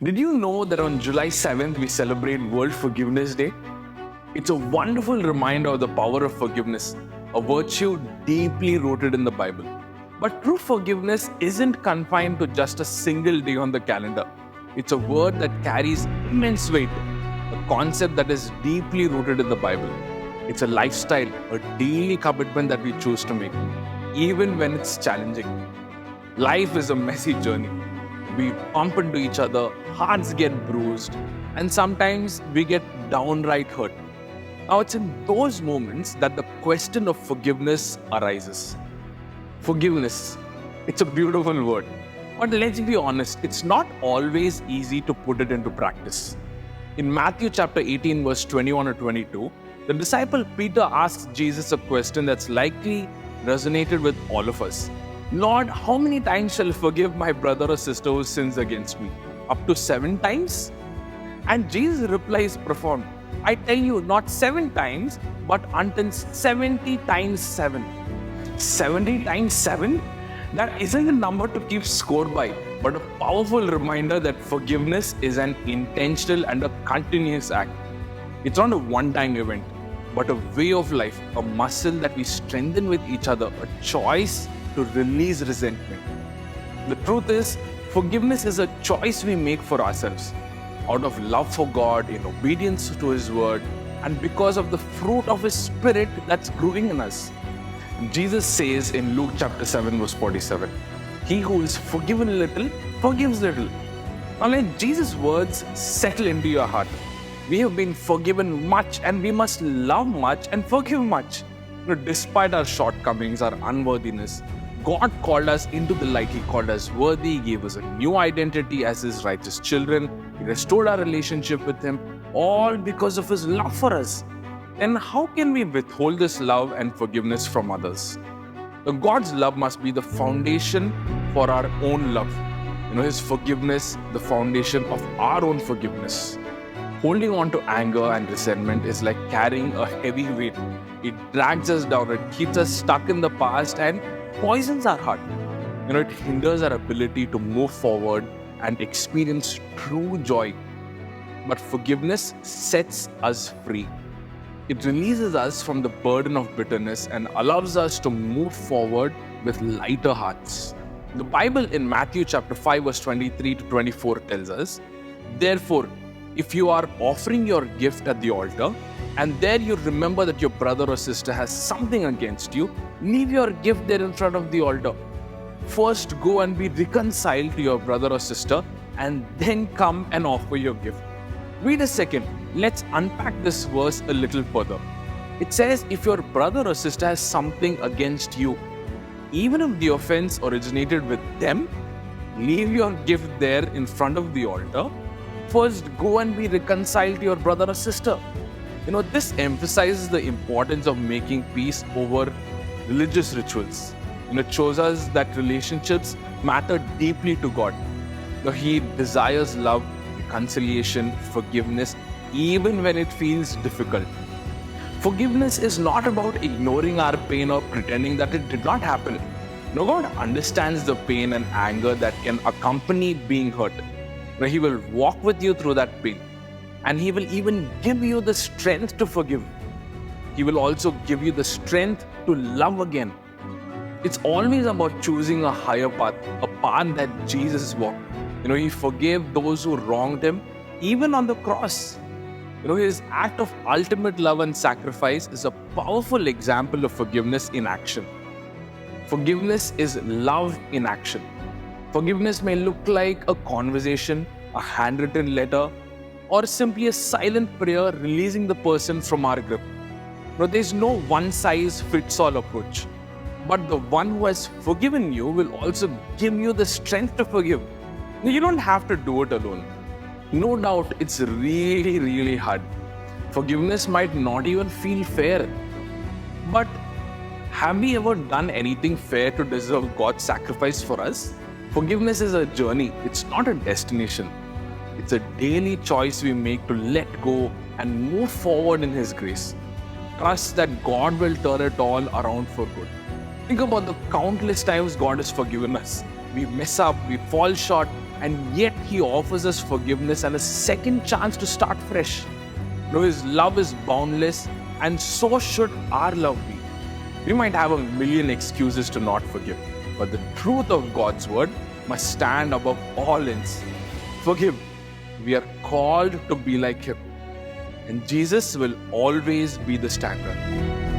Did you know that on July 7th we celebrate World Forgiveness Day? It's a wonderful reminder of the power of forgiveness, a virtue deeply rooted in the Bible. But true forgiveness isn't confined to just a single day on the calendar. It's a word that carries immense weight, a concept that is deeply rooted in the Bible. It's a lifestyle, a daily commitment that we choose to make, even when it's challenging. Life is a messy journey. We bump into each other, hearts get bruised, and sometimes we get downright hurt. Now, it's in those moments that the question of forgiveness arises. Forgiveness, it's a beautiful word. But let's be honest, it's not always easy to put it into practice. In Matthew chapter 18, verse 21 or 22, the disciple Peter asks Jesus a question that's likely resonated with all of us. Lord, how many times shall I forgive my brother or sister who sins against me? Up to 7 times? And Jesus replies profound. I tell you, not 7 times, but until 70 times 7. 70 times 7? That isn't a number to keep score by, but a powerful reminder that forgiveness is an intentional and a continuous act. It's not a one-time event, but a way of life, a muscle that we strengthen with each other, a choice to release resentment. The truth is, forgiveness is a choice we make for ourselves, out of love for God, in obedience to His word, and because of the fruit of His Spirit that's growing in us. Jesus says in Luke chapter 7, verse 47, He who is forgiven little, forgives little. Now let Jesus' words settle into your heart. We have been forgiven much, and we must love much and forgive much. Despite our shortcomings, our unworthiness, God called us into the light. He called us worthy. He gave us a new identity as His righteous children. He restored our relationship with Him, all because of His love for us. Then how can we withhold this love and forgiveness from others? God's love must be the foundation for our own love. His forgiveness, the foundation of our own forgiveness. Holding on to anger and resentment is like carrying a heavy weight. It drags us down, it keeps us stuck in the past and poisons our heart. It hinders our ability to move forward and experience true joy. But forgiveness sets us free. It releases us from the burden of bitterness and allows us to move forward with lighter hearts. The Bible in Matthew chapter 5 verse 23 to 24 tells us, Therefore, if you are offering your gift at the altar, and there you remember that your brother or sister has something against you, leave your gift there in front of the altar. First go and be reconciled to your brother or sister, and then come and offer your gift. Wait a second, let's unpack this verse a little further. It says, if your brother or sister has something against you, even if the offense originated with them, leave your gift there in front of the altar. First, go and be reconciled to your brother or sister. This emphasizes the importance of making peace over religious rituals. It shows us that relationships matter deeply to God. He desires love, reconciliation, forgiveness, even when it feels difficult. Forgiveness is not about ignoring our pain or pretending that it did not happen. God understands the pain and anger that can accompany being hurt. He will walk with you through that pain, and He will even give you the strength to forgive. He will also give you the strength to love again. It's always about choosing a higher path, a path that Jesus walked. He forgave those who wronged Him, even on the cross. His act of ultimate love and sacrifice is a powerful example of forgiveness in action. Forgiveness is love in action. Forgiveness may look like a conversation, a handwritten letter, or simply a silent prayer releasing the person from our grip. There's no one-size-fits-all approach. But the one who has forgiven you will also give you the strength to forgive. You don't have to do it alone. No doubt it's really, really hard. Forgiveness might not even feel fair. But have we ever done anything fair to deserve God's sacrifice for us? Forgiveness is a journey, it's not a destination. It's a daily choice we make to let go and move forward in His grace. Trust that God will turn it all around for good. Think about the countless times God has forgiven us. We mess up, we fall short, and yet He offers us forgiveness and a second chance to start fresh. His love is boundless, and so should our love be. We might have a million excuses to not forgive, but the truth of God's word must stand above all else. Forgive. We are called to be like Him, and Jesus will always be the standard.